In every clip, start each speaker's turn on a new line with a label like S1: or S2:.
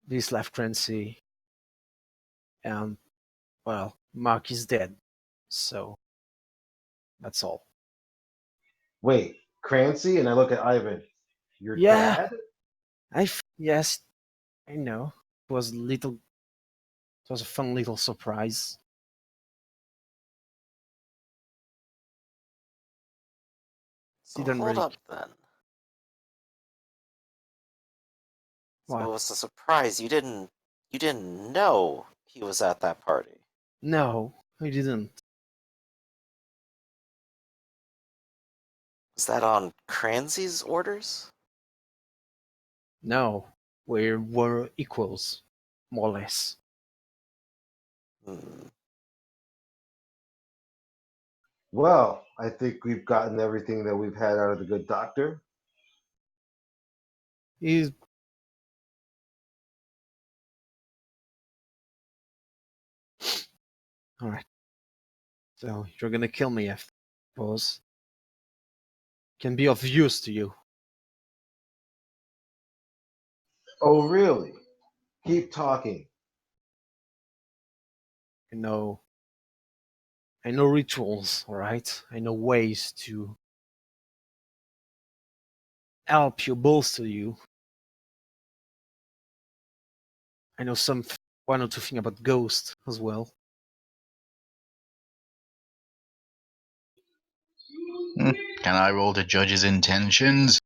S1: this left Clancy, and well, Mark is dead. So that's all.
S2: Wait, Clancy, and I look at Ivan. Your
S1: Yeah,
S2: dad?
S1: yes, I know. It was little. It was a fun little surprise.
S3: So
S1: Didn't
S3: hold
S1: really.
S3: up then. So
S1: What?
S3: it was a surprise. You didn't know he was at that party.
S1: No, I didn't.
S3: Was that on Cranzy's orders?
S1: No, we were equals, more or less.
S3: Hmm.
S2: Well, I think we've gotten everything that we've had out of the good doctor.
S1: He's all right. So you're gonna kill me, I suppose. Can be of use to you.
S2: Oh, really? Keep talking.
S1: You know, I know rituals, all right? I know ways to help you, bolster you. I know one or two things about ghosts as well.
S4: Can I roll the judge's intentions?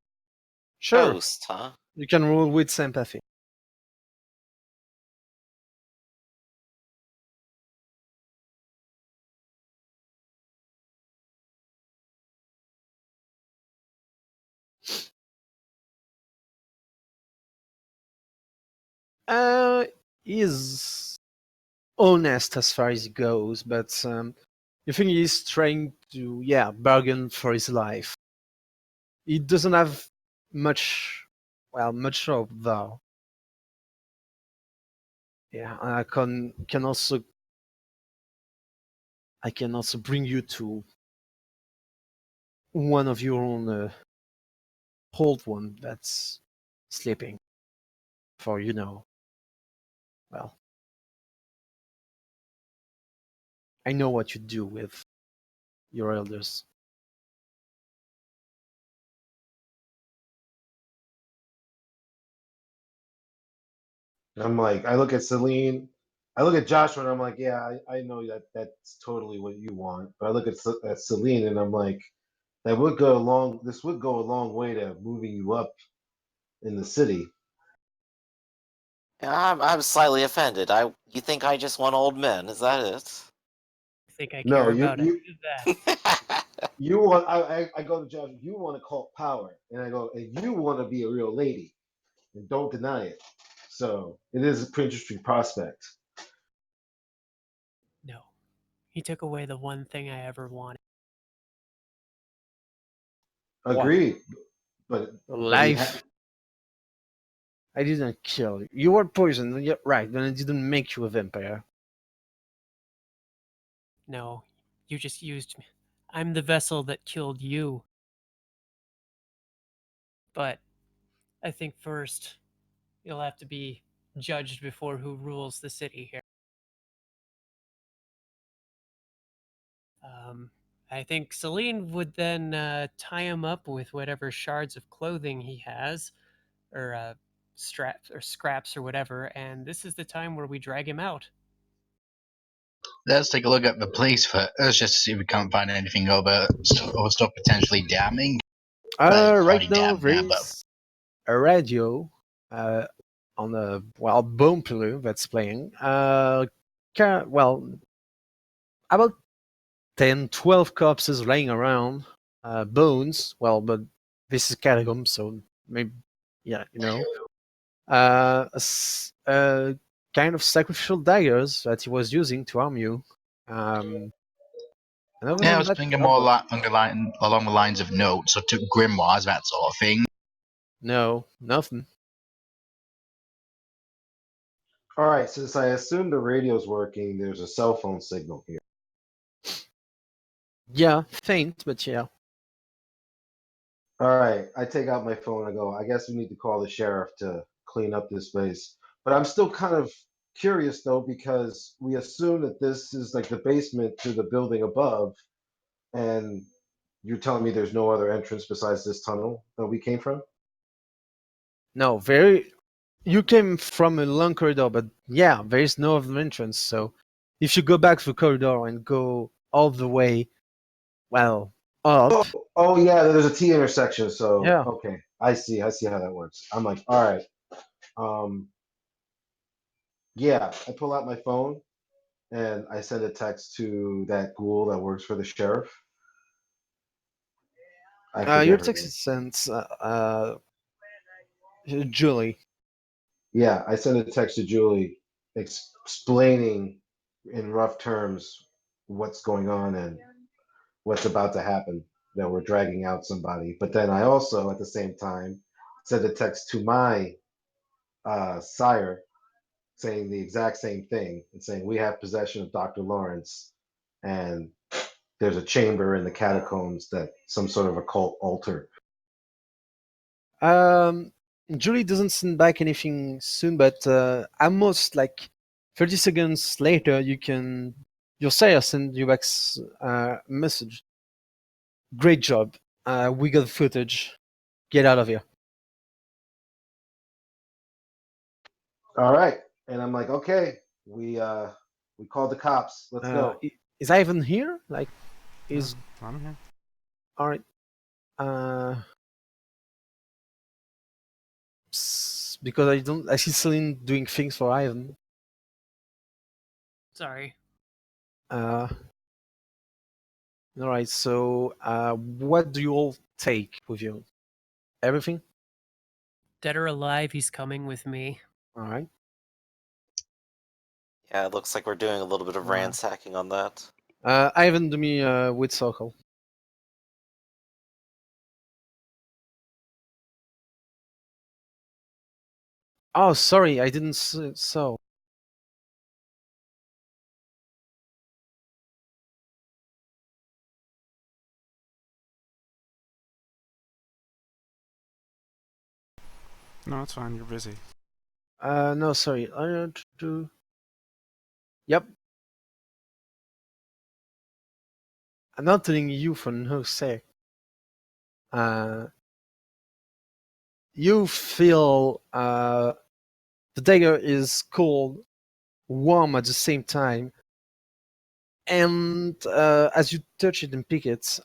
S1: Sure,
S3: Ghost, huh?
S1: you can roll with sympathy. He's honest as far as it goes, but you think he's trying to, yeah, bargain for his life. He doesn't have much, much hope though. Yeah, I can also bring you to one of your own old one that's sleeping. For well, I know what you do with your elders.
S2: And I'm like, I look at Celine, I look at Joshua, and I'm like, yeah, I know that's totally what you want. But I look at Celine, and I'm like, this would go a long way to moving you up in the city.
S3: Yeah, I'm slightly offended. You think I just want old men? Is that it?
S5: I think I
S2: No,
S5: care about any of that.
S2: you want. I go to Joshua. You want to cult power, and I go, and you want to be a real lady, and don't deny it. So it is a pretty interesting prospect.
S5: No. He took away the one thing I ever wanted.
S1: What?
S2: Agreed, but he had.
S1: Life. I didn't kill you. You were poisoned. Yeah, right, but it didn't make you a vampire.
S5: No, you just used me. I'm the vessel that killed you. But I think first you'll have to be judged before who rules the city here. I think Celine would then tie him up with whatever shards of clothing he has, or straps or scraps or whatever, and this is the time where we drag him out.
S4: Let's take a look at the police first, just to see if we can't find anything over or stuff potentially damning.
S1: Right
S4: Already
S1: now
S4: damned
S1: there
S4: now, but
S1: is a radio on a bumper that's playing. About 10, 12 corpses laying around, bones. Well, but this is catacomb, so maybe, yeah, kind of sacrificial daggers that he was using to arm you. And other
S4: yeah, I
S1: than
S4: was
S1: that,
S4: thinking more
S1: nothing.
S4: along the lines of notes or to grimoires, that sort of thing.
S1: No, nothing.
S2: All right, since I assume the radio's working, there's a cell phone signal here.
S1: Yeah, faint, but yeah.
S2: All right, I take out my phone. I go, I guess we need to call the sheriff to clean up this place. But I'm still kind of curious though because we assume that this is like the basement to the building above, and you're telling me there's no other entrance besides this tunnel that we came from?
S1: No, very. You came from a long corridor, but yeah, there is no other entrance. So if you go back to the corridor and go all the way, well, up,
S2: Oh yeah, there's a T intersection. So
S1: yeah.
S2: okay, I see how that works. I'm like, all right. Um, yeah, I pull out my phone and I send a text to that ghoul that works for the sheriff. I
S1: Your
S2: forget her
S1: text
S2: name.
S1: is sent, Julie.
S2: Yeah, I sent a text to Julie explaining in rough terms what's going on and what's about to happen, that we're dragging out somebody. But then I also, at the same time, sent a text to my sire saying the exact same thing and saying, we have possession of Dr. Lawrence, and there's a chamber in the catacombs that some sort of occult altar.
S1: Um, Julie doesn't send back anything soon, but almost like 30 seconds later, your sire send you back a message. Great job. We got footage. Get out of here.
S2: All right. And I'm like, okay, we called the cops. Let's go.
S1: Is Ivan here? Like, is
S6: I'm here.
S1: all right. Because I see Celine doing things for Ivan.
S5: Sorry.
S1: All right. So, what do you all take with you? Everything.
S5: Dead or alive, he's coming with me.
S1: All right.
S3: Yeah, it looks like we're doing a little bit of ransacking on that.
S1: Ivan, do me with circle. Oh, sorry, I didn't so.
S6: No, it's fine. You're busy.
S1: No, sorry. I don't do. Yep. I'm not telling you for no sake. You feel the dagger is cold, warm at the same time, and as you touch it and pick it,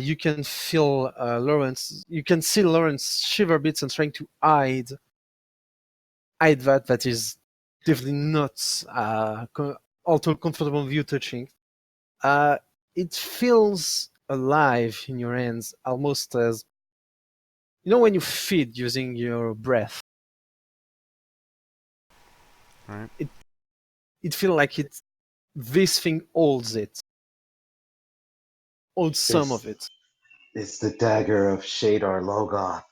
S1: you can feel Lawrence. You can see Lawrence shiver bits and trying to hide that. That is definitely not all comfortable with you touching. Uh, it feels alive in your hands, almost as you know when you feed using your breath.
S6: Right.
S1: It feels like this thing holds it, holds some of it.
S2: It's the dagger of Shadar Logoth.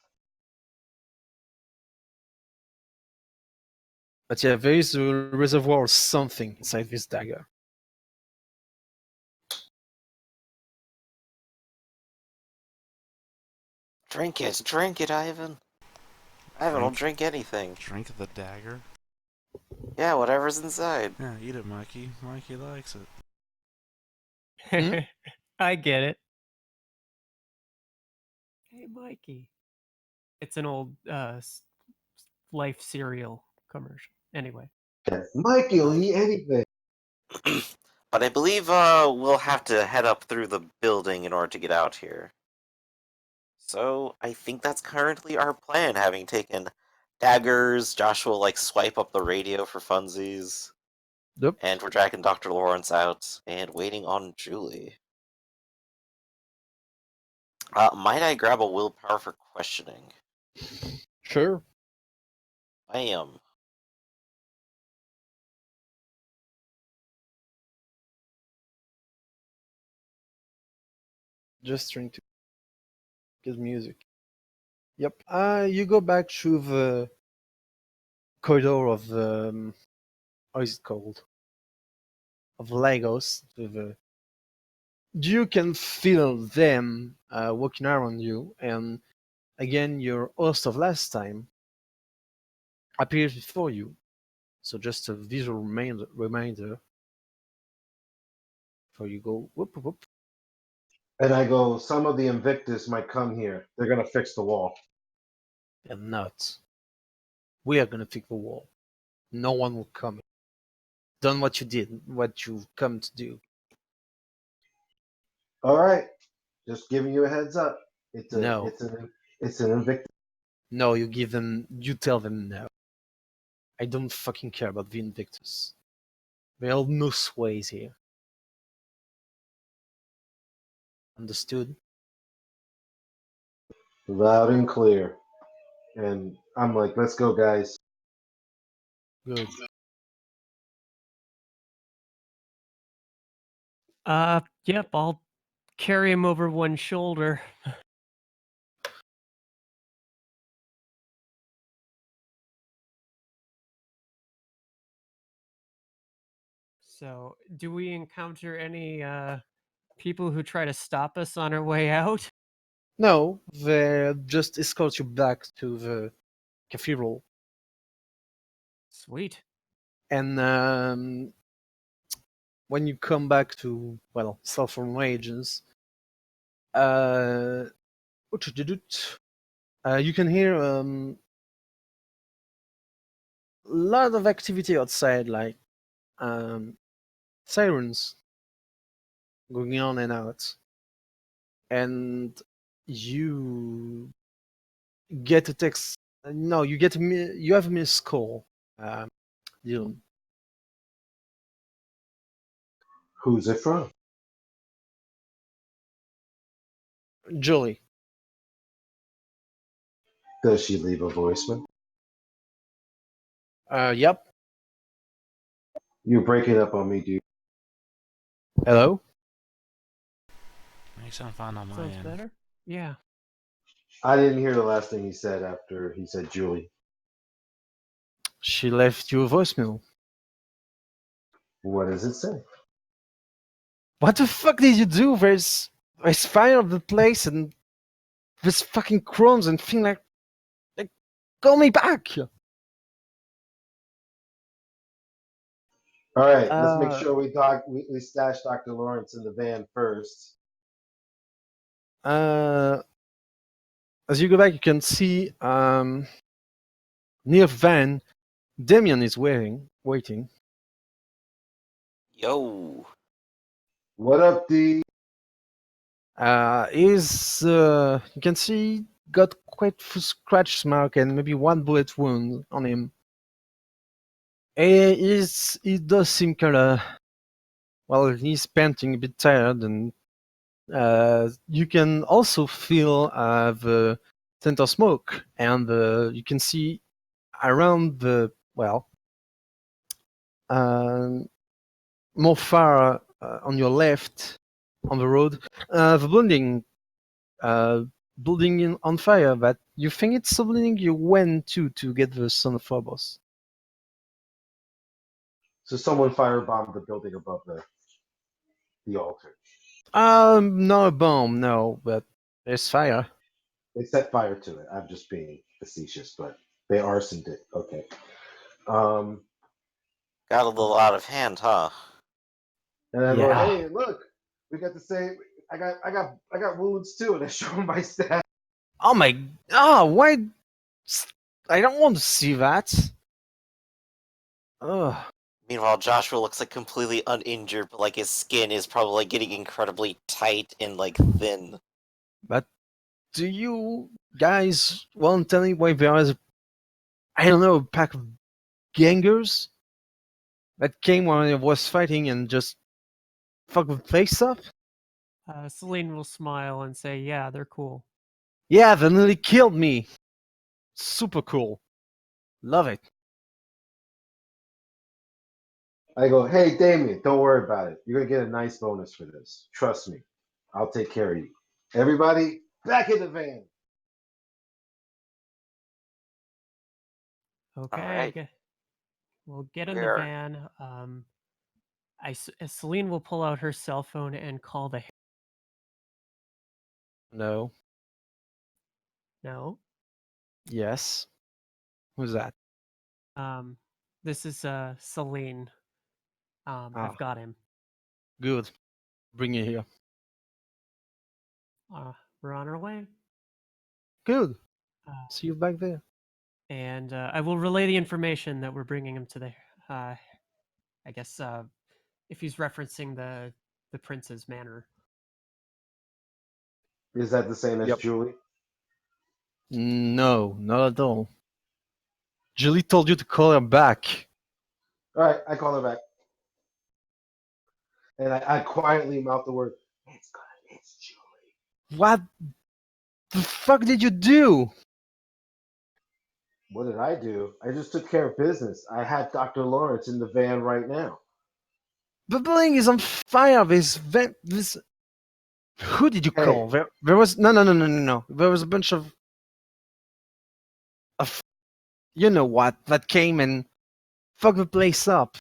S1: But yeah, there is a reservoir of something inside this dagger.
S3: Drink it, Ivan. Ivan will drink anything.
S6: Drink the dagger.
S3: Yeah, whatever's inside.
S6: Yeah, eat it, Mikey. Mikey likes it.
S5: I get it. Hey, Mikey. It's an old Life cereal commercial. Anyway.
S2: Mikey will eat anything.
S3: But I believe we'll have to head up through the building in order to get out here. So I think that's currently our plan, having taken daggers. Joshua will like swipe up the radio for funsies.
S1: Yep.
S3: And we're dragging Dr. Lawrence out and waiting on Julie. Might I grab a willpower for questioning?
S1: Sure.
S3: I am.
S1: Just trying to get music. Yep. You go back through the corridor of the how is it called? Of Legos. You can feel them walking around you, and again, your host of last time appears before you. So just a visual reminder before you go whoop whoop.
S2: And I go, some of the Invictus might come here. They're gonna fix the wall.
S1: And not. We are gonna fix the wall. No one will come. Done what you did, what you've come to do.
S2: All right, just giving you a heads up.
S1: No.
S2: It's an Invictus.
S1: No, you tell them no. I don't fucking care about the Invictus. They hold no sways here. Understood?
S2: Loud and clear. And I'm like, let's go, guys.
S1: Good.
S5: Yep, I'll carry him over one shoulder. So, do we encounter any people who try to stop us on our way out?
S1: No, they just escort you back to the cathedral.
S5: Sweet.
S1: And when you come back to, well, Sulphur Wages, you can hear a lot of activity outside, like sirens going on and out. And you get a text. No, you have a missed call, Dylan.
S2: Who's it from?
S1: Julie.
S2: Does she leave a voicemail?
S1: Yep.
S2: You're breaking up on me, dude.
S1: Hello?
S6: You sound fine on my
S5: Sounds
S6: end.
S5: better? Yeah.
S2: I didn't hear the last thing he said after he said Julie.
S1: She left you a voicemail.
S2: What does it say?
S1: What the fuck did you do? There's fire of the place and there's fucking crumbs and thing like call me back.
S2: All right, let's make
S1: Uh,
S2: sure we stash Dr. Lawrence in the van first.
S1: uh, as you go back, you can see near van, Damien is waiting.
S3: Yo.
S2: What up, D?
S1: You can see got quite a few scratch mark and maybe one bullet wound on him. He does seem kinda, well, he's panting, a bit tired, and you can also feel the scent of smoke, and you can see around the, well, more far on your left on the road, the building on fire. But you think it's the building you went to get the son of Phobos.
S2: So someone firebombed the building above the altar.
S1: Not a bomb, no, but there's fire.
S2: They set fire to it. I'm just being facetious, but they arsoned it. Okay. Um,
S3: Got a little out of hand, huh?
S2: and I go,
S1: Yeah.
S2: hey, look, we got the same. I got wounds too, and I show him my stat.
S1: Oh my. Oh, why? I don't want to see that. Ugh.
S3: Meanwhile, Joshua looks like completely uninjured, but like his skin is probably like getting incredibly tight and like thin.
S1: But do you guys want to tell me why there is, I don't know, a pack of gangers that came when I was fighting and just fuck the place up?
S5: Celine will smile and say, yeah, they're cool.
S1: Yeah, they nearly killed me. Super cool. Love it.
S2: I go, hey, Damien, don't worry about it. You're gonna get a nice bonus for this. Trust me, I'll take care of you. Everybody, back in the van.
S5: Okay,
S3: Alright.
S5: we'll get in the
S3: We're
S5: van. Celine will pull out her cell phone and call the.
S1: No.
S5: No.
S1: Yes. Who's that?
S5: Um, This is Celine.
S1: Ah,
S5: I've got him.
S1: good. Bring it here.
S5: We're on our way.
S1: Good.
S5: Uh,
S1: See you back there.
S5: and I will relay the information that we're bringing him to the. I guess if he's referencing the prince's manor.
S2: Is that the same as
S1: Yep.
S2: Julie?
S1: No, not at all. Julie told you to call her back.
S2: All right, I call her back, and I quietly mouth the word, "It's Julie."
S1: What the fuck did you do?
S2: What did I do? I just took care of business. I had Dr. Lawrence in the van right now.
S1: The building is on fire. This. Who did you
S2: Hey.
S1: call? There was no. There was a bunch of you know what that came and fucked the place up.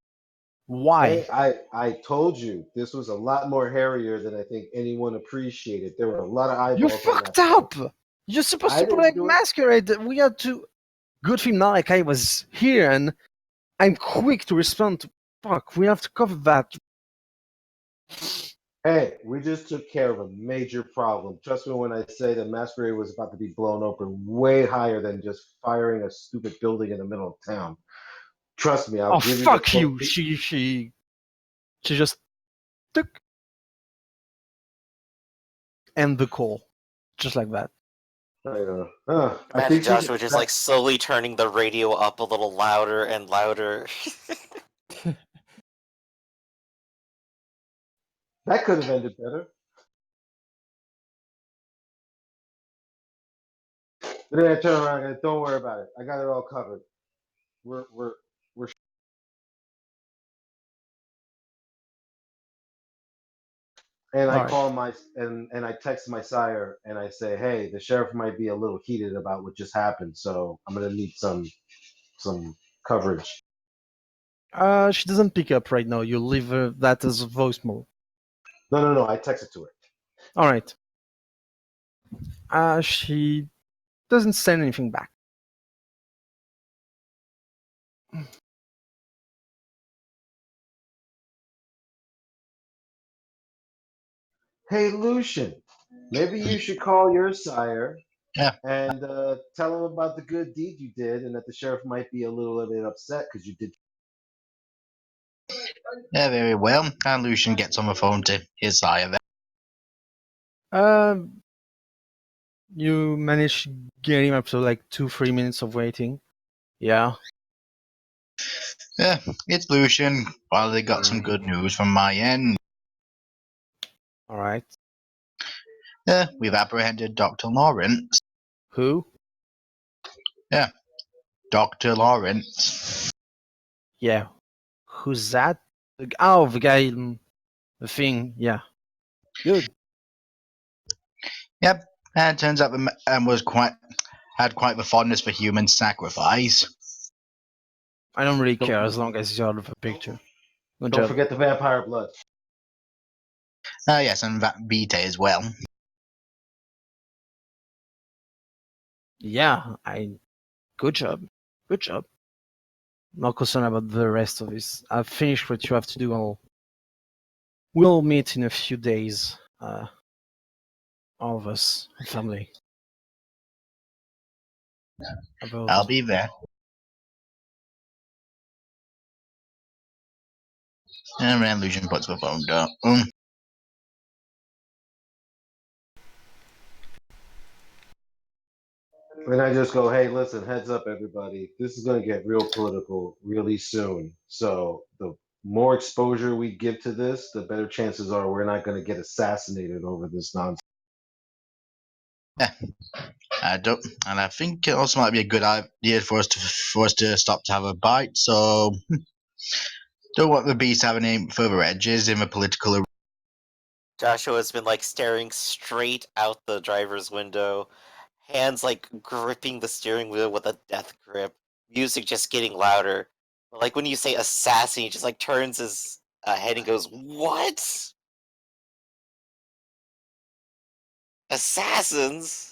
S1: Why?
S2: Hey, I told you this was a lot more hairier than I think anyone appreciated. There were a lot of
S1: You
S2: eyeballs on that
S1: fucked up.
S2: phone.
S1: You're supposed
S2: I
S1: to
S2: didn't
S1: like
S2: do it.
S1: masquerade. We had to. Good thing Malachi was here, and I'm quick to respond to. Fuck, we have to cover that.
S2: Hey, we just took care of a major problem. Trust me when I say the masquerade was about to be blown open way higher than just firing a stupid building in the middle of town. Trust me, I'll
S1: Oh
S2: give you the
S1: fuck
S2: full.
S1: you! She just took end the call, just like that.
S2: I
S3: Imagine
S2: think
S3: Joshua just like slowly turning the radio up a little louder and louder.
S2: that could have ended better. But then I turn around and don't worry about it. I got it all covered. We're and I
S1: All right.
S2: call and I text my sire and I say, hey, the sheriff might be a little heated about what just happened, so I'm gonna need some coverage.
S1: She doesn't pick up right now. You leave that as a voicemail.
S2: No. I texted to her.
S1: All right. She doesn't send anything back.
S2: Hey, Lucian, maybe you should call your sire
S4: Yeah.
S2: and tell him about the good deed you did, and that the sheriff might be a little bit upset because you did.
S4: Yeah, very well. And Lucian gets on the phone to his sire there.
S1: You managed to get him up to like 2-3 minutes of waiting. Yeah.
S4: Yeah, it's Lucian. Well, they got some good news from my end.
S1: All right.
S4: We've apprehended Dr. Lawrence.
S1: Who?
S4: Yeah, Dr. Lawrence.
S1: Yeah. Who's that? Oh, the guy. The thing. Yeah. Good.
S4: Yep, and it turns out the man had quite the fondness for human sacrifice.
S1: I don't really care as long as he's out of the picture. Good
S2: Don't
S1: job.
S2: forget the vampire blood.
S4: Yes, and Vita as well.
S1: Yeah. Good job. Good job. Not concerned about the rest of this. I've finished what you have to do. We'll meet in a few days. All of us, family.
S4: I'll be there. And then Lucian puts the phone down.
S2: And I just go, hey, listen, heads up, everybody. This is going to get real political really soon. So the more exposure we give to this, the better chances are we're not going to get assassinated over this nonsense.
S4: Yeah, and I think it also might be a good idea for us to stop to have a bite. So, don't want the beast having any further edges in the political.
S3: Joshua has been like staring straight out the driver's window, hands like gripping the steering wheel with a death grip, music just getting louder. But, like when you say assassin, he just like turns his head and goes, "What? Assassins?"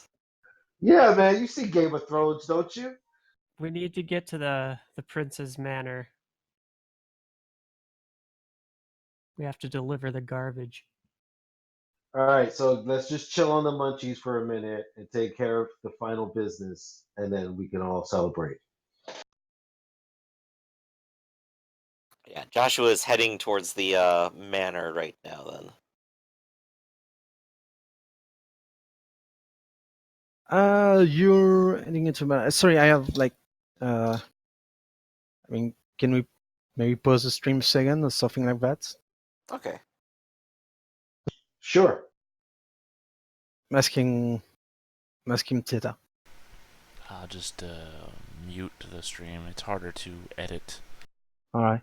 S2: Yeah, man, you see Game of Thrones, don't you?
S5: We need to get to the prince's manor. We have to deliver the garbage.
S2: All right, so let's just chill on the munchies for a minute and take care of the final business, and then we can all celebrate.
S3: Yeah, Joshua is heading towards the manor right now. Then.
S1: You're heading into my. Sorry, I have like. I mean, can we maybe pause the stream a second or something like that?
S3: Okay.
S2: Sure.
S1: I'm asking Tita.
S6: I'll just mute the stream. It's harder to edit.
S1: All right.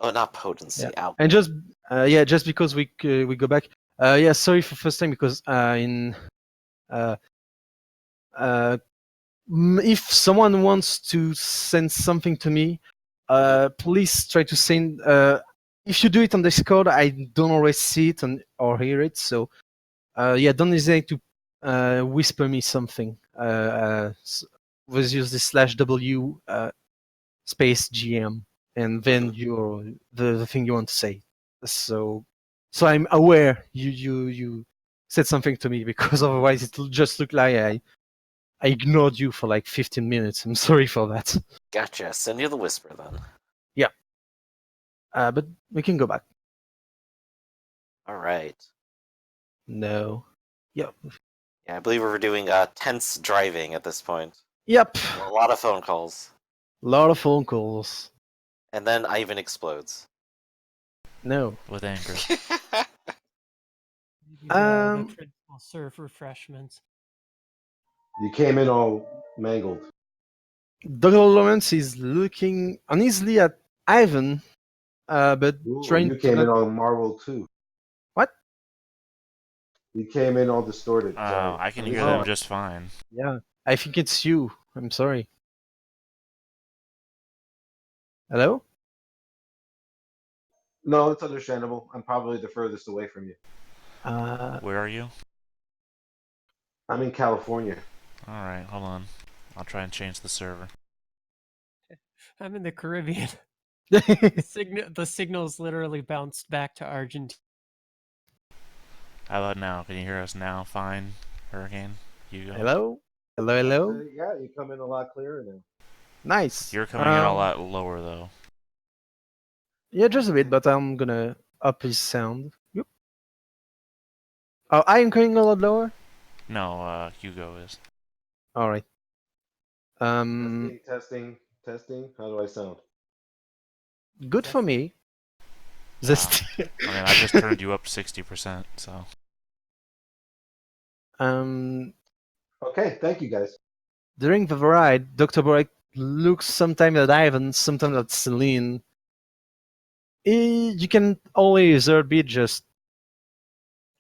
S3: Oh, not potency.
S1: Yeah.
S3: Alchemy.
S1: And just because we go back. Yeah, sorry for first time because in uh, if someone wants to send something to me, please try to send. If you do it on Discord, I don't always see it or hear it. So yeah, don't hesitate to whisper me something. Was use the /w space GM, and then your the thing you want to say. So I'm aware you said something to me because otherwise it'll just look like I ignored you for like 15 minutes. I'm sorry for that.
S3: Gotcha. Send you the whisper then.
S1: Yeah. But we can go back.
S3: All right.
S1: No. Yep.
S3: Yeah, I believe we're doing tense driving at this point.
S1: Yep.
S3: A lot of phone calls,
S1: A lot of phone calls.
S3: and then Ivan explodes.
S1: No.
S6: With anger.
S5: Maybe
S1: Um,
S5: veterans will serve refreshments.
S2: You came in all mangled.
S1: Dr. Lawrence is looking uneasily at Ivan, but
S2: Ooh,
S1: trying
S2: you
S1: to
S2: came
S1: not.
S2: in all marbled too.
S1: What?
S2: You came in all distorted. Sorry.
S6: I can hear
S2: Uneasily.
S6: them
S1: Oh,
S6: just fine.
S1: yeah. I think it's you. I'm sorry. Hello?
S2: No, it's understandable. I'm probably the furthest away from you.
S6: Where are you?
S2: I'm in California.
S6: Alright, hold on. I'll try and change the server.
S5: I'm in the Caribbean. The signals literally bounced back to Argentina.
S6: How about now? Can you hear us now? Fine, Hurricane? Hugo?
S1: Hello? Hello?
S2: Yeah, you come in a lot clearer now.
S1: Nice.
S6: You're coming in a lot lower, though.
S1: Yeah, just a bit, but I'm gonna up his sound. Yep. Oh, I am coming a lot lower?
S6: No, Hugo is.
S1: Alright.
S2: Testing. How do I sound?
S1: Good for me.
S6: Wow.
S1: Just,
S6: I mean, I just turned you up 60%, so.
S2: Okay, thank you guys.
S1: During the ride, Dr. Borek looks sometimes at Ivan, sometimes at Celine. You can always hear a bit just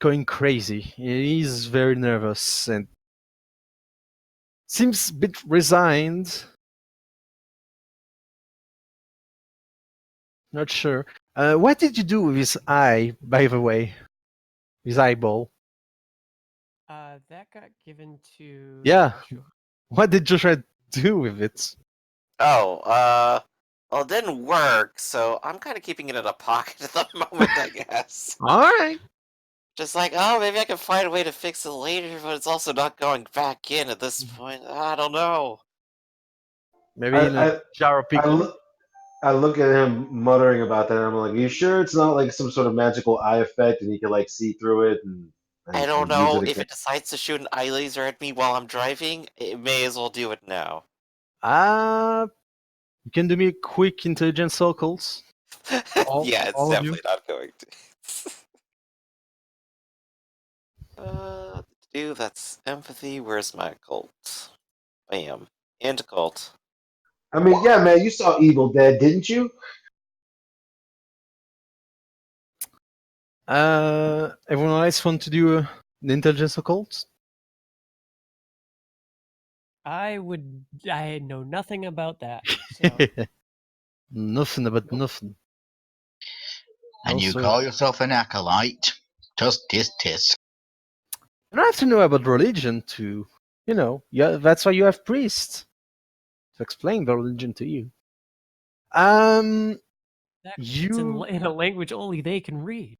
S1: going crazy. He's very nervous and seems a bit resigned. Not sure. What did you do with his eye, by the way? His eyeball?
S5: That got given to
S1: Yeah.
S5: Joshua.
S1: What did Joshua do with it?
S3: Oh, well, it didn't work, so I'm kind of keeping it in a pocket at the moment, I guess.
S1: Alright.
S3: Just like, oh, maybe I can find a way to fix it later, but it's also not going back in at this point. I don't know.
S1: Maybe in a
S2: I,
S1: jar of
S2: I, I,
S1: pickle.
S2: look, I look at him muttering about that, and I'm like, "Are you sure it's not like some sort of magical eye effect, and he can like see through it and
S3: I don't
S2: use
S3: know
S2: it
S3: if
S2: again?"
S3: it decides to shoot an eye laser at me while I'm driving. It may as well do it now.
S1: You can do me a quick intelligence circles.
S3: Yeah, it's
S1: All of you.
S3: definitely not going to. Do that's empathy. Where's my cult? Bam. Into cult.
S2: I mean, yeah, man, you saw Evil Dead, didn't you?
S1: Everyone else want to do an intelligence occult?
S5: I know nothing about that. So
S1: Nothing about nothing.
S4: And
S1: No,
S4: you
S1: sir.
S4: call yourself an acolyte? Just tisk.
S1: You don't have to know about religion to, yeah, that's why you have priests to explain the religion to you.
S5: it's in a language only they can read.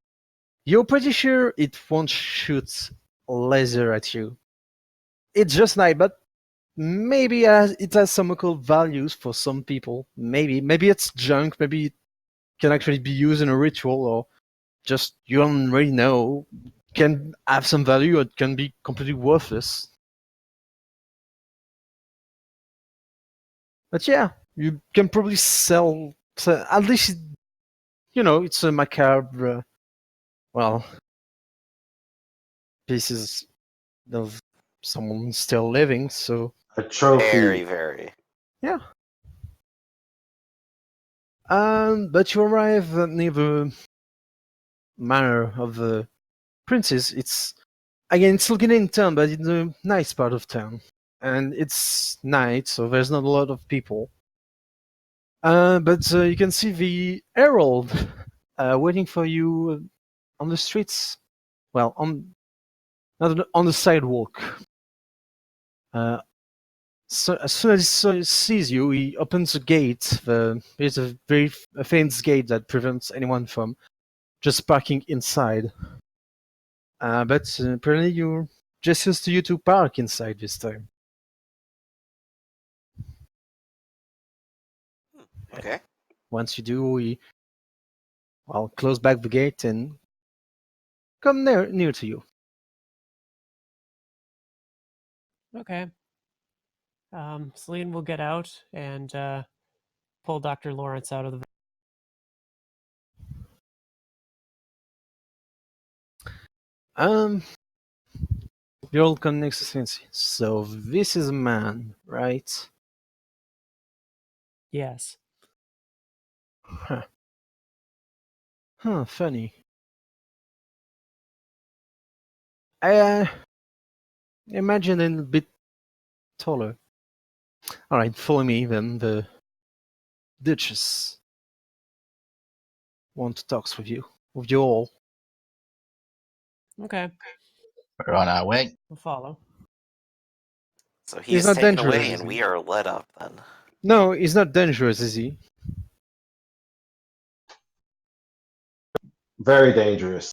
S1: You're pretty sure it won't shoot laser at you. It's just nice, but maybe it has some occult values for some people. Maybe it's junk. Maybe it can actually be used in a ritual, or just you don't really know. Can have some value, or it can be completely worthless. But yeah, you can probably sell. So at least, it's a macabre. Well, pieces of someone still living. So
S2: A trophy.
S3: Very, very.
S1: yeah. But you arrive near the manor of the princess. It's looking in town, but in a nice part of town, and it's night, so there's not a lot of people. But you can see the herald waiting for you on the streets. Well, not on the sidewalk. So as soon as he sees you, he opens a gate. There's a very faint gate that prevents anyone from just parking inside. But apparently you're just used to you to park inside this time.
S3: Okay.
S1: Once you do, we close back the gate and come near to you.
S5: Okay. Celine will get out and pull Dr. Lawrence out of the.
S1: The old consistency. So this is a man, right?
S5: Yes.
S1: Huh. Funny. I imagine a bit taller. Alright, follow me then. The Duchess want to talk with you all.
S5: Okay.
S4: We're on our way.
S5: We'll follow.
S3: So he
S1: He's
S3: is
S1: not
S3: taken
S1: dangerous,
S3: away
S1: is
S3: and
S1: he?
S3: we are led up then.
S1: No, he's not dangerous, is he?
S2: Very dangerous.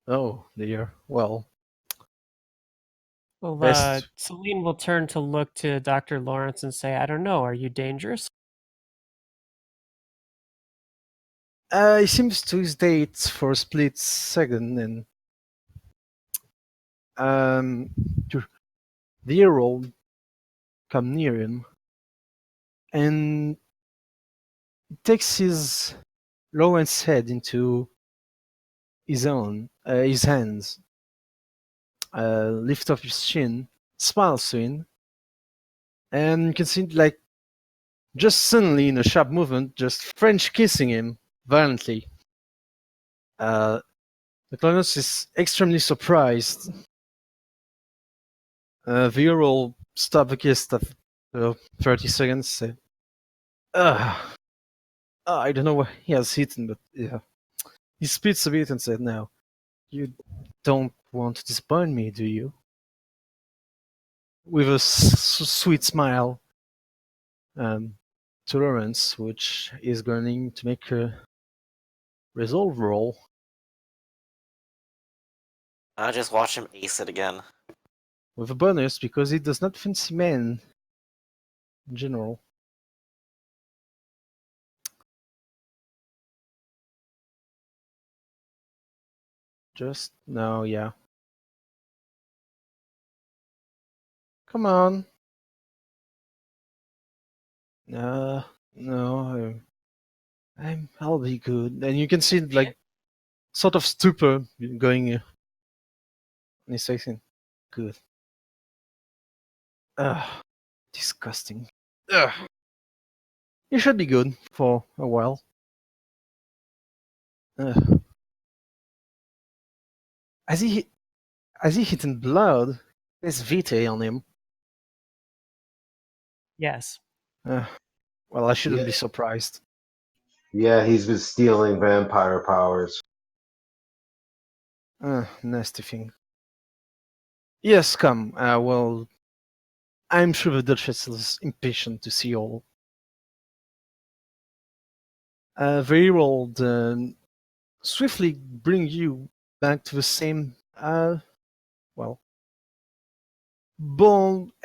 S1: Oh dear. Well,
S5: Well,
S1: best.
S5: Celine will turn to look to Dr. Lawrence and say, I don't know, are you dangerous?
S1: He seems to hesitate for a split second, and um, the herald come near him and takes his Lawrence's head into his hands, lift up his chin, smiles to him, and you can see like just suddenly in a sharp movement, just French kissing him violently. The Clonus is extremely surprised. The herald stop the kiss after 30 seconds. Say, I don't know what he has eaten, but yeah. He spits a bit and said, "Now, you don't want to disappoint me, do you?" With a sweet smile to Lawrence, which is going to make a resolve roll.
S3: I'll just watch him ace it again.
S1: With a bonus because he does not fancy men in general. Just no, yeah. Come on. No, I'll be good. And you can see like sort of stupor going on his face. Good. Ugh, disgusting. Ugh. You should be good for a while. Ugh. Has he eaten blood? There's vitae on him.
S5: Yes.
S1: Well, I shouldn't
S2: Yeah.
S1: be surprised.
S2: Yeah, he's been stealing vampire powers.
S1: Nasty thing. Yes, come. Well, I'm sure the Duchess is impatient to see you all. They will swiftly bring you back to the same,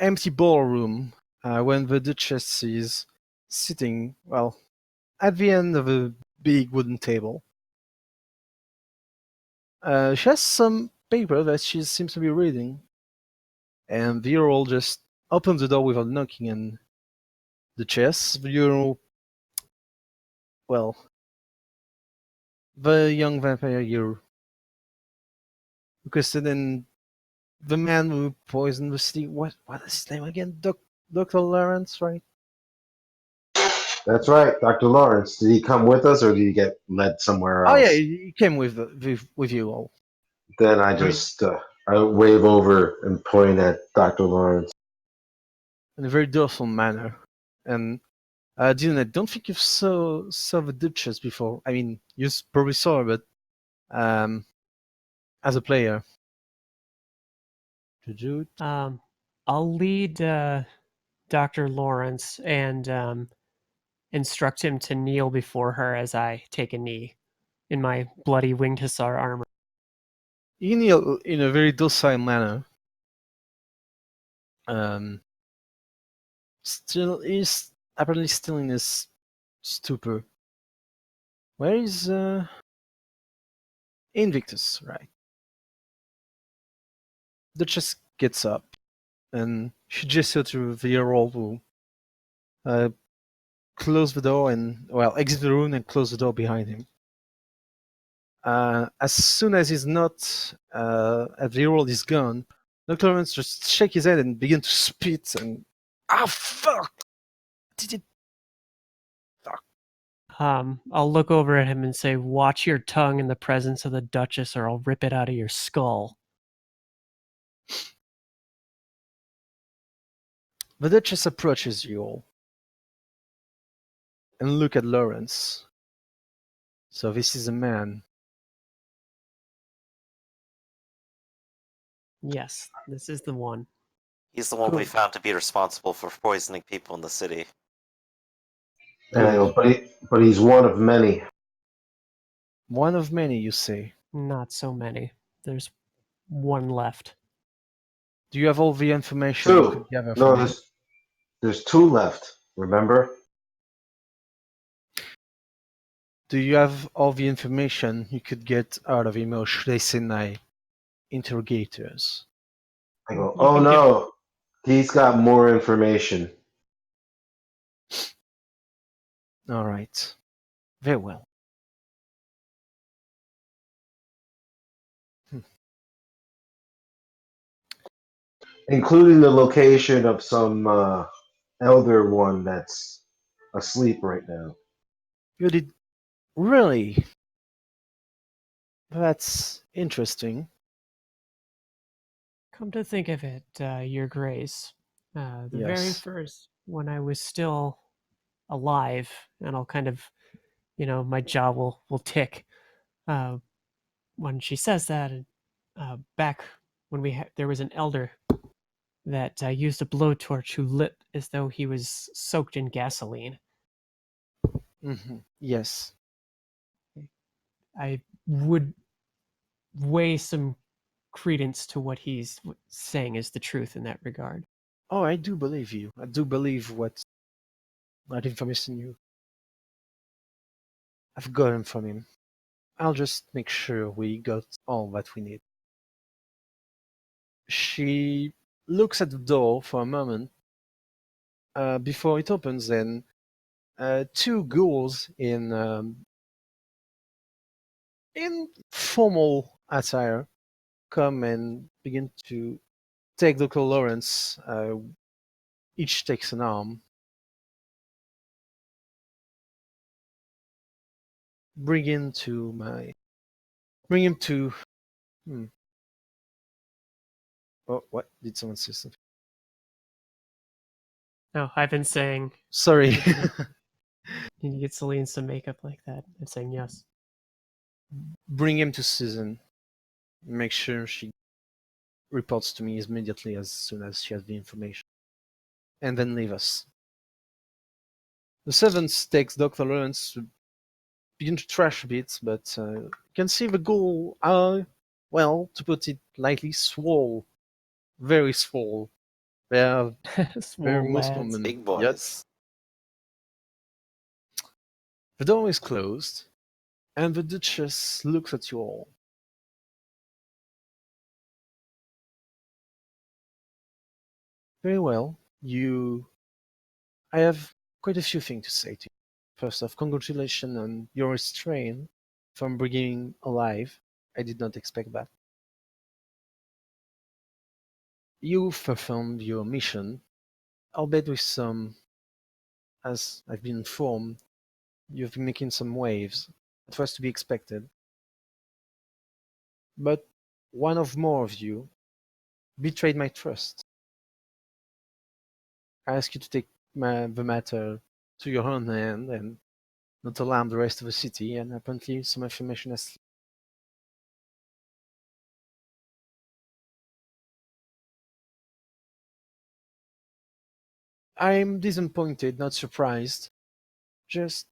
S1: empty ballroom when the Duchess is sitting, at the end of a big wooden table. She has some paper that she seems to be reading, and the Earl just opens the door without knocking, and the chess, the young vampire you requested, and the man who poisoned the city. What is his name again? Dr. Lawrence, right?
S2: That's right, Dr. Lawrence. Did he come with us, or did he get led somewhere
S1: Oh yeah,
S2: else?
S1: he came with you all.
S2: Then I
S1: Very
S2: just I wave over and point at Dr. Lawrence.
S1: in a very docile manner. And Dylan, I don't think you've saw the Duchess before. I mean, you probably saw her, but as a player.
S5: I'll lead Dr. Lawrence and instruct him to kneel before her as I take a knee in my bloody winged hussar armor.
S1: You kneel in a very docile manner. Um, he's apparently still in his stupor. Where is Invictus? Right. Duchess gets up and she gestures to the Earl to close the door and exit the room and close the door behind him. As soon as he's not, as the Earl is gone, Dr. Lawrence just shake his head and begin to spit and fuck! Did it?
S5: I'll look over at him and say, "Watch your tongue in the presence of the Duchess, or I'll rip it out of your skull."
S1: The Duchess approaches you all and look at Lawrence. So this is a man.
S5: Yes, this is the one.
S3: He's the one we
S1: Cool.
S3: found to be responsible for poisoning people in the city.
S2: And I go, but he's one of many.
S1: One of many, you say.
S5: Not so many. There's one left.
S1: Do you have all the information you could
S2: Two.
S1: gather
S2: No,
S1: from him?
S2: there's two left. Remember?
S1: Do you have all the information you could get out of him, or should I send my interrogators?
S2: I go,
S5: You
S2: oh
S5: can give-
S2: no, he's got more information.
S1: All right. Very well.
S2: Including the location of some elder one that's asleep right now.
S1: You did really? That's interesting.
S5: Come to think of it, Your Grace, the very
S1: Yes.
S5: first, when I was still alive, and I'll kind of, my jaw will tick when she says that. And back when there was an elder that used a blowtorch who lit as though he was soaked in gasoline.
S1: Yes.
S5: I would weigh some credence to what he's saying is the truth in that regard.
S1: Oh, I do believe you. I do believe what information I've gotten from him. I'll just make sure we got all that we need. She looks at the door for a moment before it opens, and two ghouls in formal attire come and begin to take Dr. Lawrence. Each takes an arm. Bring him to. Oh, what? Did someone say something?
S5: No, I've been saying
S1: Sorry.
S5: you need to get Celine some makeup like that. I'm saying yes.
S1: Bring him to Susan. Make sure she reports to me immediately as soon as she has the information. And then leave us. The servants takes Dr. Lawrence to begin to trash a bit, but you can see the ghoul are, well, to put it lightly, swole. Very swole. They are very
S5: Swole
S1: most
S5: lads.
S1: common.
S3: Big
S1: Yep.
S3: boys.
S1: The door is closed, and the Duchess looks at you all. Very well. I have quite a few things to say to you. First off, congratulations on your restraint from bringing alive. I did not expect that. You performed your mission, albeit with some As I've been informed, you've been making some waves. It was to be expected. But one of more of you betrayed my trust. I ask you to take the matter to your own hand and not alarm the rest of the city, and apparently some information has. I'm disappointed, not surprised. Just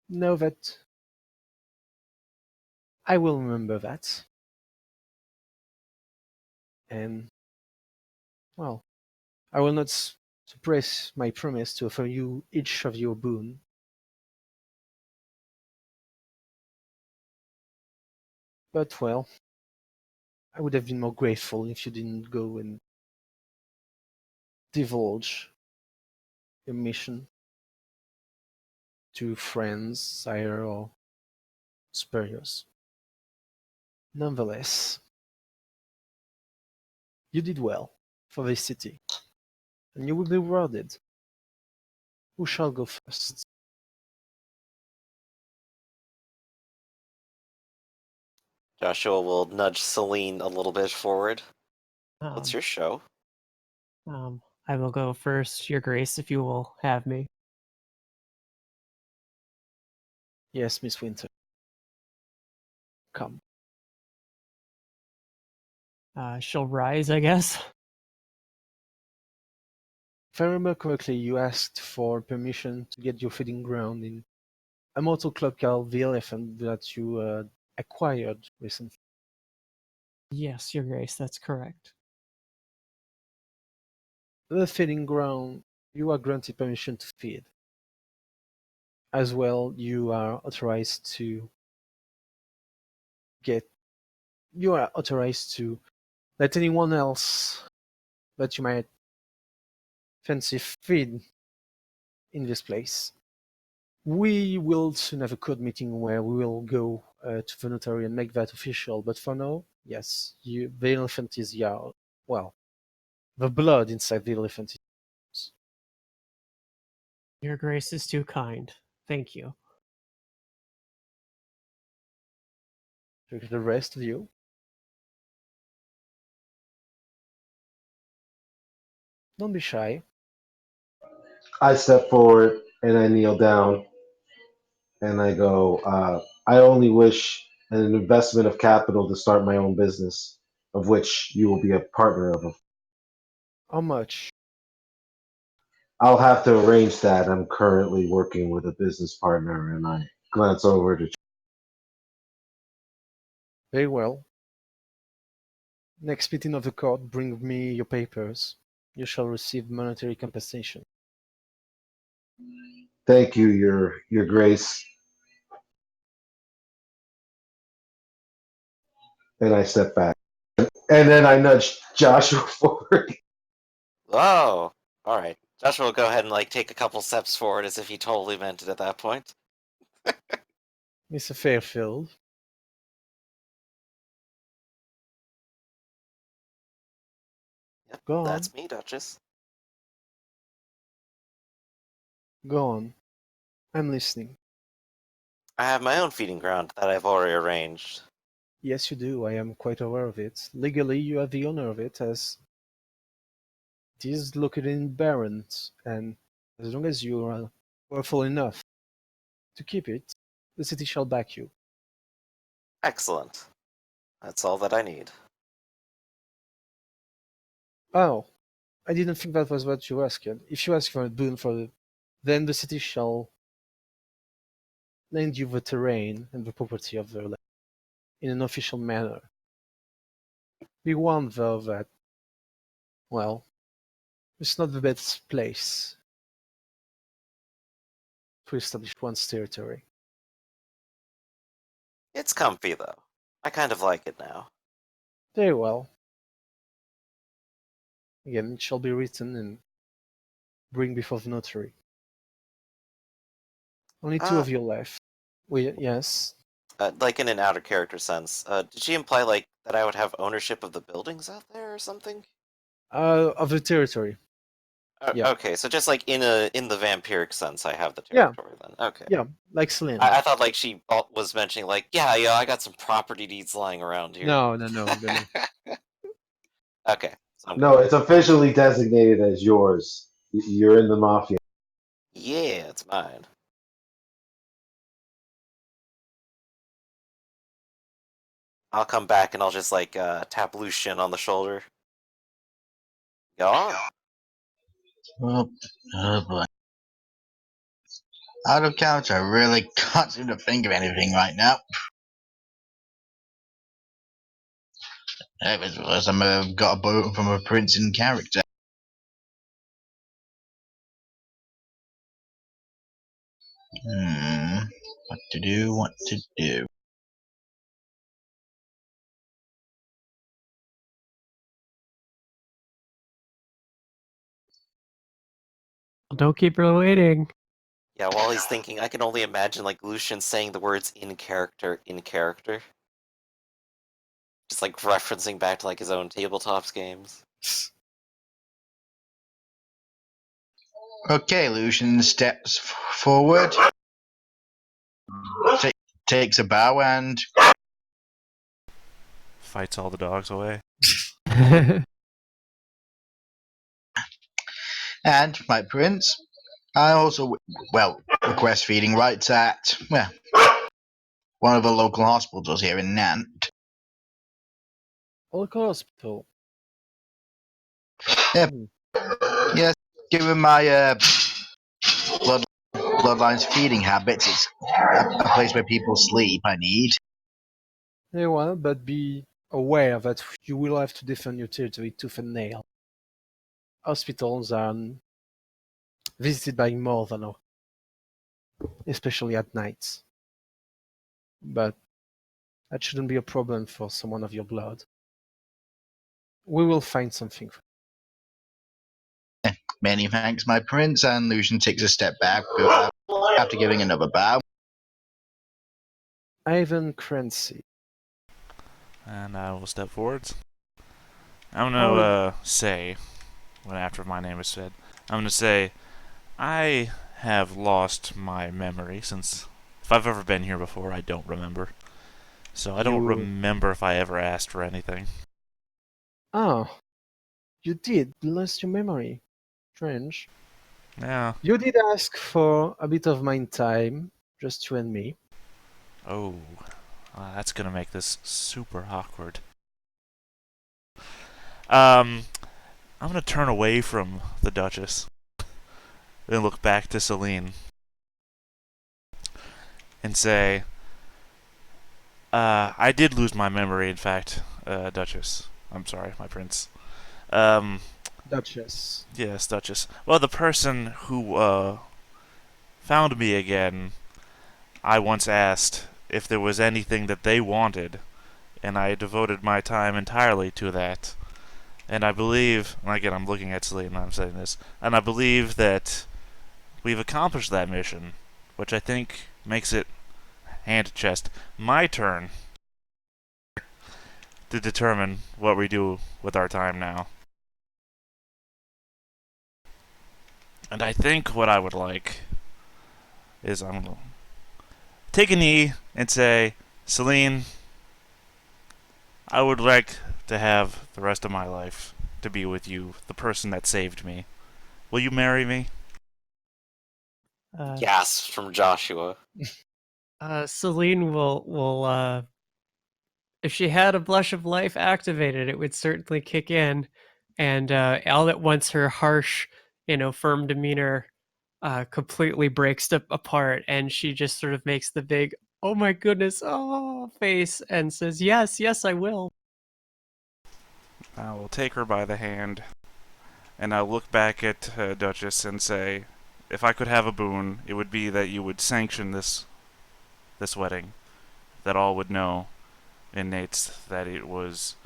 S1: know that I will remember that. And, well, I will not suppress my promise to offer you each of you a boon. But, well, I would have been more grateful if you didn't go and divulge your mission to friends, sire, or superiors. Nonetheless, you did well for this city, and you will be rewarded. Who shall go first?
S3: Joshua will nudge Celine a little bit forward. What's
S5: Um,
S3: your show?
S5: I will go first, Your Grace, if you will have me.
S1: Yes, Miss Winter. Come.
S5: She'll rise, I guess.
S1: If I remember correctly, you asked for permission to get your feeding ground in a mortal club called the Elephant that you acquired recently.
S5: Yes, Your Grace, that's correct.
S1: The feeding ground, you are granted permission to feed. As well, you are authorized to get. You are authorized to let anyone else that you might fancy feed in this place. We will soon have a code meeting where we will go to the notary and make that official. But for now, yes, the elephant is yours. Well, the blood inside the elephant is yours.
S5: Your Grace is too kind. Thank you.
S1: To the rest of you, don't be shy.
S2: I step forward and I kneel down and I go, I only wish an investment of capital to start my own business, of which you will be a partner of.
S1: How much?
S2: I'll have to arrange that. I'm currently working with a business partner, and I glance over to.
S1: Very well. Next meeting of the court, bring me your papers. You shall receive monetary compensation.
S2: Thank you, Your Grace. And I step back, and then I nudge Joshua forward.
S3: Oh, all right. Joshua will go ahead and take a couple steps forward as if he totally meant it at that point.
S1: Mr. Fairfield,
S3: Yep,
S1: go on.
S3: that's me, Duchess.
S1: Go on. I'm listening.
S3: I have my own feeding ground that I've already arranged.
S1: Yes, you do. I am quite aware of it. Legally, you are the owner of it, as it is located in Barrens, and as long as you are powerful enough to keep it, the city shall back you.
S3: Excellent. That's all that I need.
S1: Oh, I didn't think that was what you asked. If you ask for a boon then the city shall lend you the terrain and the property of the land in an official manner. Be warned, though, that, well, it's not the best place to establish one's territory.
S3: It's comfy, though. I kind of like it now.
S1: Very well. Again, it shall be written and bring before the notary. Only two of you left. Yes.
S3: In an outer character sense, did she imply, that I would have ownership of the buildings out there or something?
S1: Of the territory. Yeah.
S3: Okay, so just like in the vampiric sense, I have the
S1: Yeah.
S3: territory then. Okay.
S1: Yeah, like Celine.
S3: I thought like she was mentioning like, yeah, I got some property deeds lying around here.
S1: No.
S3: Okay. So
S2: No, it's officially designated as yours. You're in the mafia.
S3: yeah, it's mine. I'll come back and I'll just like tap Lucian on the shoulder. Yeah.
S4: Oh boy. Out of character, I really can't seem to think of anything right now. It was worse. I've got a boat from a prince in character. What to do?
S5: Don't keep her waiting.
S3: Yeah, while he's thinking, I can only imagine like Lucian saying the words in character, just like referencing back to like his own tabletops games.
S4: Okay, Lucian steps forward, takes a bow, and
S6: Fights all the dogs away.
S4: my prince. I also, request feeding rights at, one of the local hospitals here in Nant.
S1: Local hospital.
S4: Yeah.
S1: Hmm.
S4: Yes, given my bloodline's feeding habits, it's a place where people sleep, I need.
S1: Very well, but be aware that you will have to defend your territory tooth and nail. Hospitals are visited by more than especially at night. But that shouldn't be a problem for someone of your blood. We will find something.
S4: Many thanks, my prince, and Lucian takes a step back after giving another bow.
S1: Ivan Crancy.
S6: And I will step forwards. I'm
S1: Oh,
S6: gonna say, when after my name is said, I'm gonna say, I have lost my memory since if I've ever been here before, I don't remember. So I don't
S1: You-
S6: remember if I ever asked for anything.
S1: Ah, you did lost your memory. Strange.
S6: Yeah.
S1: You did ask for a bit of my time, just you and me.
S6: Oh, that's gonna make this super awkward. I'm gonna turn away from the Duchess and look back to Celine and say, I did lose my memory, in fact, Duchess. I'm sorry, my prince.
S1: Duchess.
S6: Yes, Duchess. Well, the person who, found me again, I once asked if there was anything that they wanted, and I devoted my time entirely to that. And I believe, and again, I'm looking at Celine when I'm saying this, and I believe that we've accomplished that mission, which I think makes it, hand to chest, my turn to determine what we do with our time now. And I think what I would like is I'm going to take a knee and say, Celine, I would like to have the rest of my life to be with you, the person that saved me. Will you marry me?
S3: Gasps from Joshua.
S5: Celine will if she had a blush of life activated, it would certainly kick in, and all at once her harsh, firm demeanor completely breaks apart, and she just sort of makes the big "oh my goodness" face and says, "Yes, yes, I will."
S6: I will take her by the hand, and I'll look back at Duchess and say, if I could have a boon, it would be that you would sanction this wedding, that all would know in Nate's that it was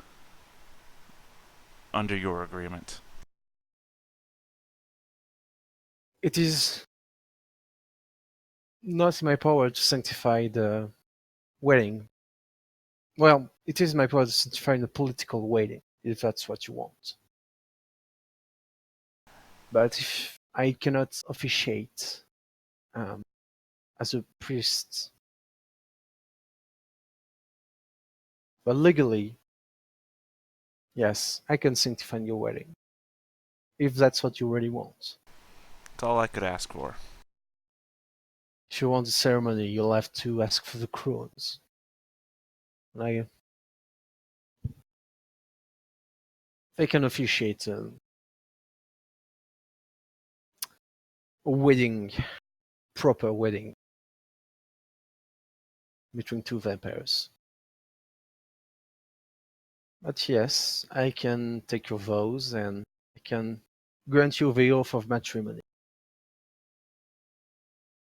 S6: under your agreement.
S1: It is not in my power to sanctify the wedding. Well, it is my power to sanctify the political wedding, if that's what you want. But if I cannot officiate um, as a priest, but legally, yes, I can sanctify your wedding if that's what you really want.
S6: That's all I could ask for.
S1: If you want the ceremony, you'll have to ask for the crowns. Like, they can officiate a wedding, proper wedding between two vampires. But yes, I can take your vows and I can grant you the oath of matrimony.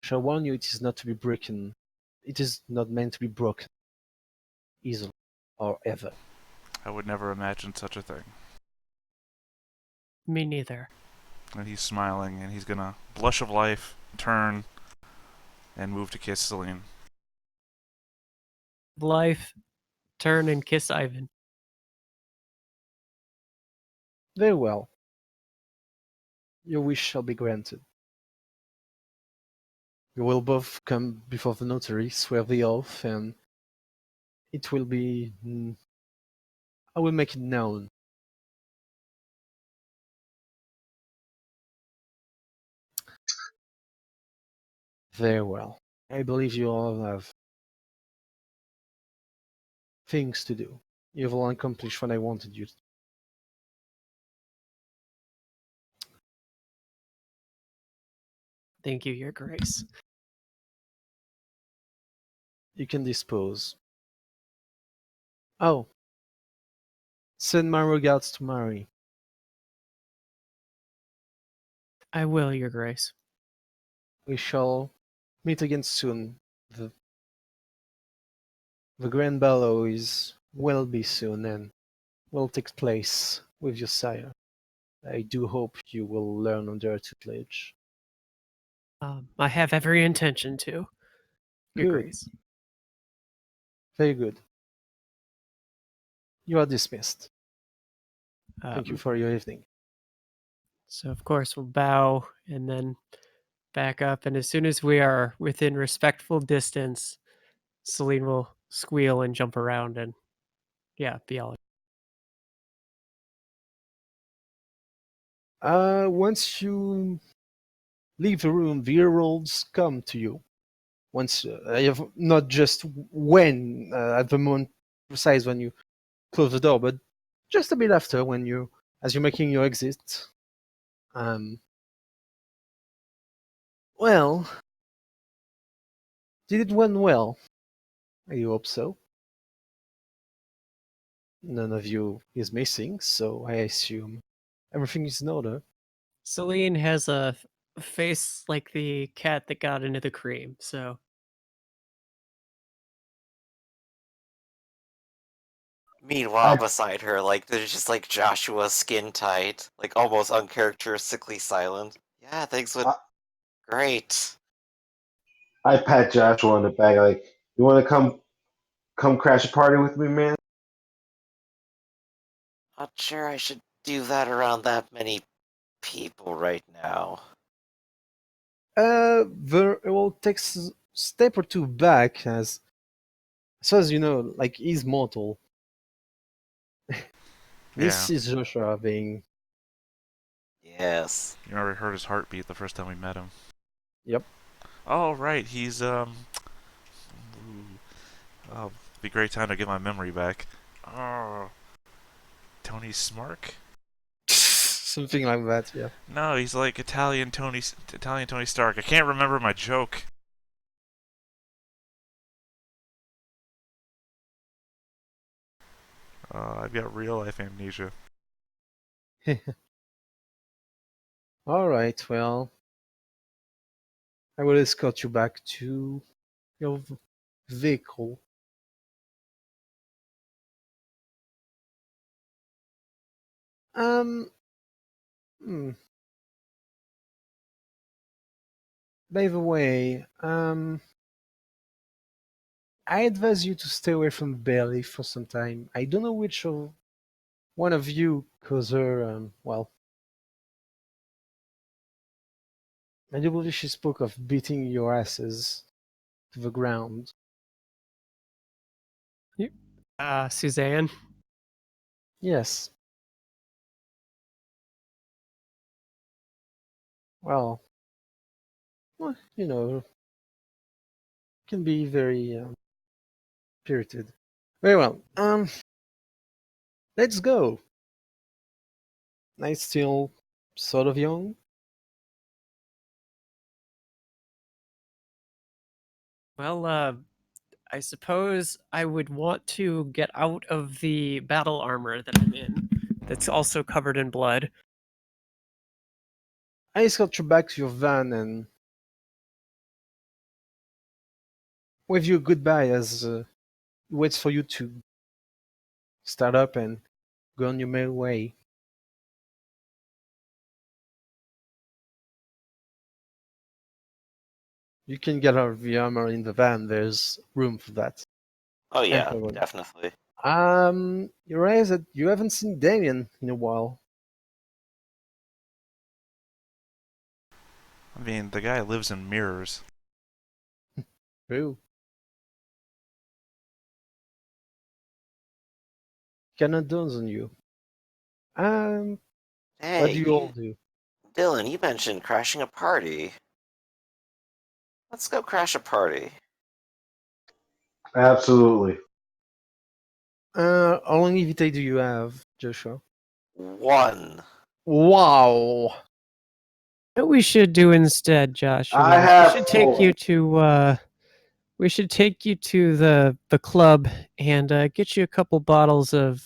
S1: I shall warn you, it is not to be broken. It is not meant to be broken easily or ever.
S6: I would never imagine such a thing.
S5: Me neither.
S6: And he's smiling, and he's gonna blush of life, turn, and move to kiss Celine.
S5: Life, turn and kiss Ivan.
S1: Very well. Your wish shall be granted. You will both come before the notary, swear the oath, and it will be. I will make it known. Very well. I believe you all have things to do. You've all accomplished what I wanted you to.
S5: Thank you, Your Grace.
S1: You can dispose. Oh, send my regards to Mary.
S5: I will, Your Grace.
S1: We shall meet again soon. The grand bellow will be soon and will take place with your sire. I do hope you will learn under a tutelage.
S5: I have every intention to, Your
S1: Good.
S5: Grace.
S1: Very good. You are dismissed. Thank you
S5: Um,
S1: for your evening.
S5: So, of course, we'll bow and then back up. And as soon as we are within respectful distance, Celine will squeal and jump around and, yeah, be all.
S1: Once you leave the room, the heralds come to you. Once I have not just when at the moment precise when you close the door, but just a bit after when you, as you're making your exit. Well, did it went well? I hope so. None of you is missing, so I assume everything is in order.
S5: Celine has a face like the cat that got into the cream, so.
S3: Meanwhile,
S2: I
S3: beside her, like, there's just like Joshua skin tight, like almost uncharacteristically silent. Yeah, things went
S2: I,
S3: great.
S2: I pat Joshua on the back like, you want to come crash a party with me, man?
S3: Not sure I should do that around that many people right now.
S1: The will take a step or two back as far as you know, like he's mortal. This
S6: Yeah,
S1: is Joshua being.
S3: Yes.
S6: you never heard his heartbeat the first time we met him.
S1: Yep.
S6: Oh, right, he's, ooh, oh, be a great time to get my memory back. Oh, Tony Smark?
S1: Something like that, yeah.
S6: No, he's like Italian Tony Stark. I can't remember my joke. I've got real life amnesia.
S1: Alright, well, I will escort you back to your vehicle. Um, hmm. By the way, I advise you to stay away from the belly for some time. I don't know which of one of you caused her, well, I do believe she spoke of beating your asses to the ground.
S5: Suzanne.
S1: Yes. Well, can be very spirited. Very well. Let's go. Night's still sort of young.
S5: Well, I suppose I would want to get out of the battle armor that I'm in. That's also covered in blood.
S1: I escort you back to your van and wave you goodbye as he waits for you to start up and go on your merry way. You can get out of the armor in the van. There's room for that.
S3: Oh yeah,
S1: Ample room.
S3: definitely.
S1: You realize that you haven't seen Damien in a while.
S6: I mean, the guy lives in mirrors.
S1: True. Cannot dawns on you. What
S3: Hey,
S1: do you all do?
S3: Dylan, you mentioned crashing a party. Let's go crash a party.
S2: Absolutely.
S1: How long vitae do you have, Joshua?
S3: 1.
S1: Wow.
S5: What we should do instead, Joshua,
S2: I
S5: is we
S2: have
S5: should take you to the club and get you a couple bottles of